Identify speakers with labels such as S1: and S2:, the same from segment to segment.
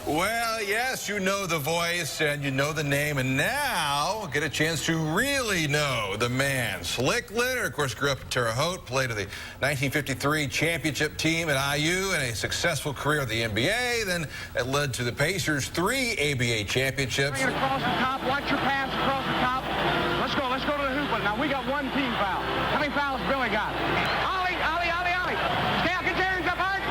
S1: Well, yes, you know the voice and you know the name, and now get a chance to really know the man. Slick Leonard, of course, grew up in Terre Haute, played for the 1953 championship team at IU, and a successful career at the NBA. Then that led to the Pacers' 3 ABA championships.
S2: Bring it across the top. Watch your pass across the top. Let's go to the hoop. Now we got 1 team foul. How many fouls Billy got? Ollie. Stay out, get your hands up hard.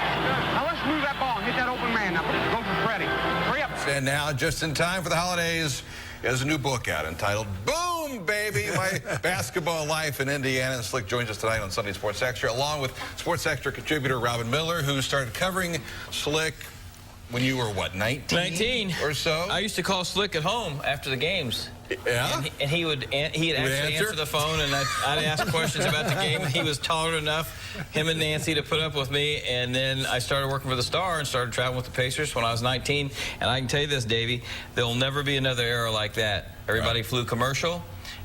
S2: Now let's move that ball and hit that open man. Now go for Freddie. Hurry up.
S1: And now, just in time for the holidays, there's a new book out entitled Boom, Baby, My Basketball Life in Indiana. And Slick joins us tonight on Sunday Sports Extra, along with Sports Extra contributor Robin Miller, who started covering Slick when you were, what, 19 or so?
S3: I used to call Slick at home after the games.
S1: Yeah?
S3: And he'd actually answer the phone, and I'd ask questions about the game. He was tolerant enough, him and Nancy, to put up with me. And then I started working for the Star and started traveling with the Pacers when I was 19. And I can tell you this, Davey, there'll never be another era like that. Everybody flew commercial,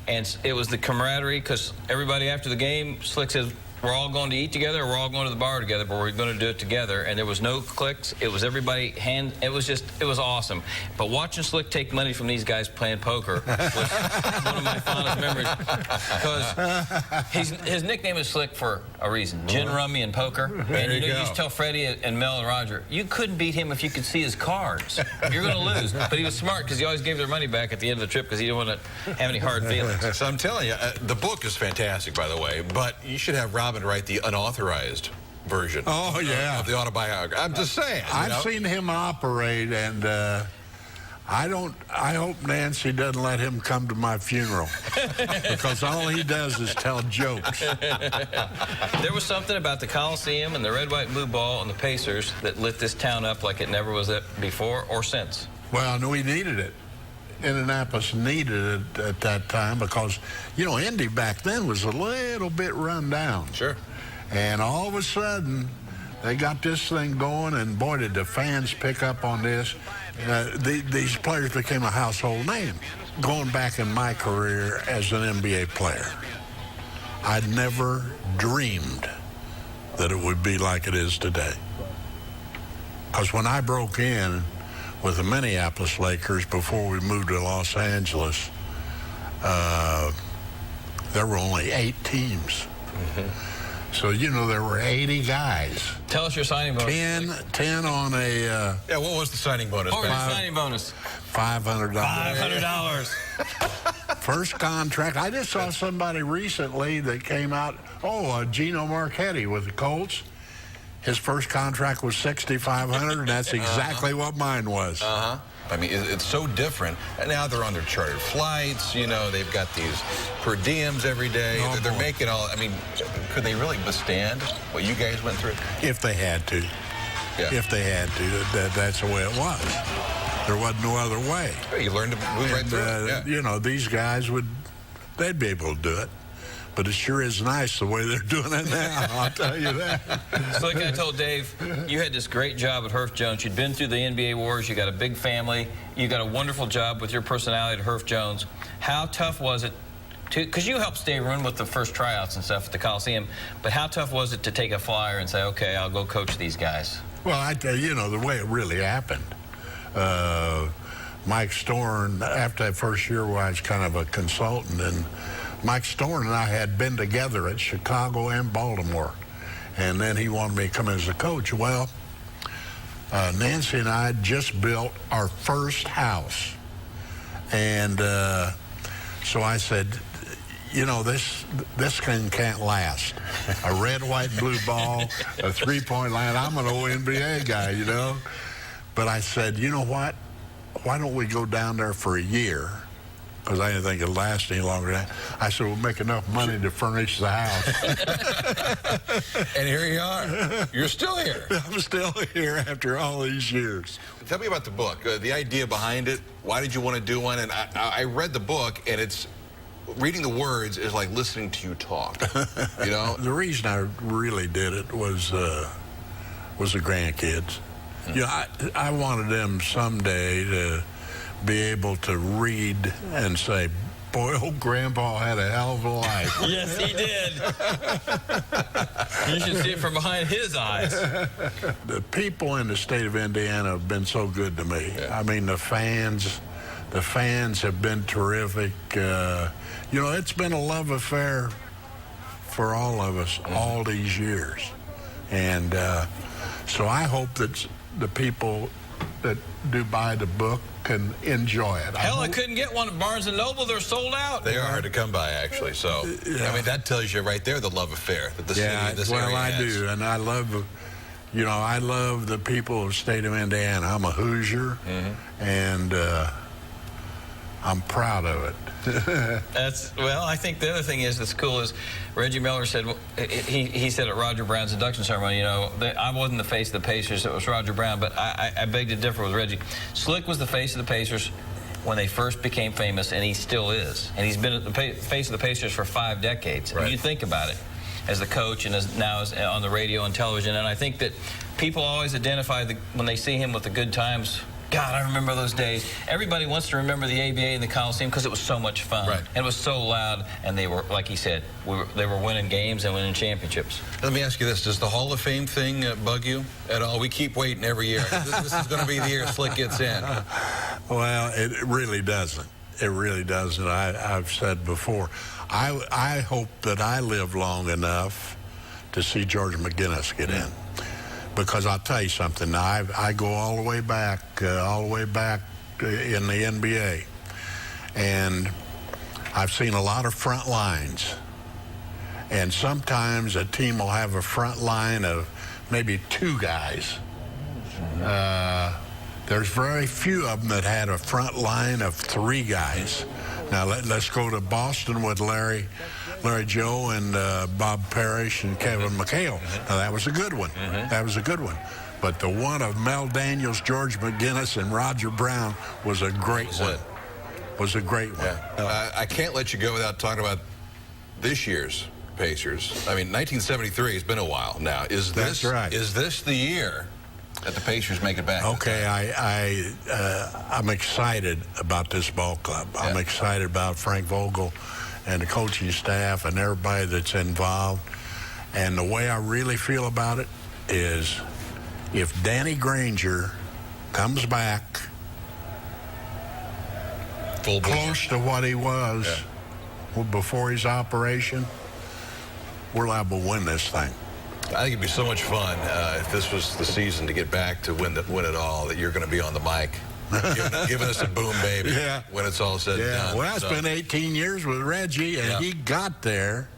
S3: and it was the camaraderie, because everybody after the game, Slick says, we're all going to eat together, or we're all going to the bar together, but we're going to do it together. And there was no cliques. It was everybody it was awesome. But watching Slick take money from these guys playing poker was one of my fondest memories, because his nickname is Slick for a reason. Gin, rummy, and poker. And you used to tell Freddie and Mel and Roger, you couldn't beat him if you could see his cards. You're going to lose. But he was smart, because he always gave their money back at the end of the trip, because he didn't want to have any hard feelings.
S1: So I'm telling you, the book is fantastic, by the way, but you should have Robin write the unauthorized version.
S4: Oh, yeah.
S1: Of the autobiography. I'm just saying.
S4: I've seen him operate, and I hope Nancy doesn't let him come to my funeral, because all he does is tell jokes.
S3: There was something about the Coliseum and the red, white, and blue ball and the Pacers that lit this town up like it never was it before or since.
S4: Well, no, we needed it. Indianapolis needed it at that time, because, you know, Indy back then was a little bit run down.
S1: Sure.
S4: And all of a sudden, they got this thing going, and boy, did the fans pick up on this. These players became a household name. Going back in my career as an NBA player, I'd never dreamed that it would be like it is today. Because when I broke in with the Minneapolis Lakers before we moved to Los Angeles, there were only 8 teams. So, you know, there were 80 guys.
S3: Tell us your signing bonus.
S4: 10 on a...
S1: yeah, what was the signing bonus?
S3: What was the signing bonus?
S4: $500.
S3: $500.
S4: First contract. I just saw somebody recently that came out, Gino Marchetti with the Colts. His first contract was $6,500, and that's exactly what mine was.
S1: I mean, it's so different. And now they're on their chartered flights. You know, they've got these per diems every day. They're making all... I mean, could they really withstand what you guys went through?
S4: If they had to. Yeah. If they had to. That's the way it was. There wasn't no other way.
S1: You learned to move right through it. Yeah.
S4: You know, these guys they'd be able to do it. But it sure is nice the way they're doing it now, I'll tell you that.
S3: So like I told Dave, you had this great job at Herff Jones. You'd been through the NBA wars. You got a big family. You got a wonderful job with your personality at Herff Jones. How tough was it because you helped Dave Roon with the first tryouts and stuff at the Coliseum, but how tough was it to take a flyer and say, okay, I'll go coach these guys?
S4: Well, I tell you, the way it really happened, Mike Storn, after that first year where I was kind of a consultant, and Mike Storn and I had been together at Chicago and Baltimore, and then he wanted me to come as a coach. Well, Nancy and I had just built our first house, and so I said, this thing can't last. A red, white, and blue ball, a three-point line. I'm an old NBA guy, But I said, you know what? Why don't we go down there for a year? Because I didn't think it'd last any longer than that. I said, we'll make enough money to furnish the house.
S1: And here you are. You're still here.
S4: I'm still here after all these years.
S1: Tell me about the book, the idea behind it. Why did you want to do one? And I read the book, and reading the words is like listening to you talk. The
S4: reason I really did it was the grandkids. I wanted them someday to be able to read and say, boy, old Grandpa had a hell of a life.
S3: Yes, he did. You should see it from behind his eyes.
S4: The people in the state of Indiana have been so good to me.
S1: Yeah.
S4: I mean, the fans have been terrific. You know, it's been a love affair for all of us all these years. And so I hope that the people that do buy the book can enjoy it.
S3: Hell, I couldn't get one at Barnes & Noble. They're sold out.
S1: They are hard to come by, actually. So,
S4: Yeah.
S1: I mean, that tells you right there the love affair that the city, this
S4: well,
S1: area
S4: I
S1: has.
S4: do, and I love, you know, I love the people of the state of Indiana. I'm a Hoosier, and I'm proud of it.
S3: Well, I think the other thing that's cool is Reggie Miller said, he said at Roger Brown's induction ceremony, you know, that I wasn't the face of the Pacers, it was Roger Brown, but I beg to differ with Reggie. Slick was the face of the Pacers when they first became famous, and he still is. And he's been at the face of the Pacers for 5 decades.
S1: Right.
S3: And you think about it, as the coach and now as on the radio and television, and I think that people always identify when they see him with the good times. God, I remember those days. Everybody wants to remember the ABA and the Coliseum because it was so much fun.
S1: Right.
S3: And it was so loud, and they were, like he said, they were winning games and winning championships.
S1: Let me ask you this. Does the Hall of Fame thing bug you at all? We keep waiting every year. This is going to be the year Slick gets in.
S4: Well, it really doesn't. It really doesn't. I've said before, I hope that I live long enough to see George McGinnis get in. Because I'll tell you something. Now, I go all the way back in the NBA, and I've seen a lot of front lines. And sometimes a team will have a front line of maybe 2 guys. There's very few of them that had a front line of 3 guys. Now let's go to Boston with Larry Joe and Bob Parrish and Kevin McHale. Now that was a good one. That was a good one. But the one of Mel Daniels, George McGinnis, and Roger Brown was a great one. Was a great one.
S1: Yeah. I can't let you go without talking about this year's Pacers. I mean, 1973 has been a while now.
S4: That's right.
S1: Is this the year that the Pacers make it back?
S4: Okay, I'm excited about this ball club. I'm excited about Frank Vogel and the coaching staff and everybody that's involved. And the way I really feel about it is if Danny Granger comes back
S1: Full
S4: close to what he was before his operation, we're liable to win this thing.
S1: I think it'd be so much fun if this was the season to get back to win it all, that you're going to be on the mic giving us a boom baby when it's all said and done.
S4: Well, I spent 18 years with Reggie, and he got there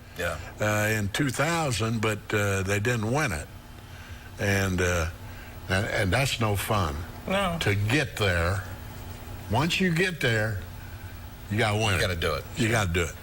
S4: in 2000, but they didn't win it. And that's no fun.
S3: No.
S4: To get there, once you get there, you got to win it.
S1: You got to do it.
S4: You got to do it.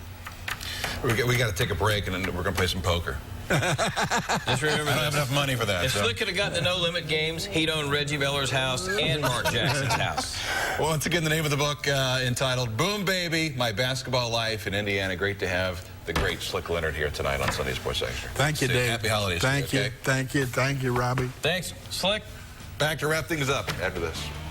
S1: We got to take a break, and then we're going to play some poker.
S3: Just remember,
S1: I don't have enough money for that.
S3: If Slick could have gotten the no-limit games, he'd own Reggie Miller's house and Mark Jackson's house.
S1: Well, once again, the name of the book entitled Boom Baby, My Basketball Life in Indiana. Great to have the great Slick Leonard here tonight on Sunday Sports Extra.
S4: Thank you, Dave.
S1: Happy holidays.
S4: Thank you.
S1: Okay?
S4: Thank you. Thank you, Robbie.
S3: Thanks, Slick.
S1: Back to wrap things up after this.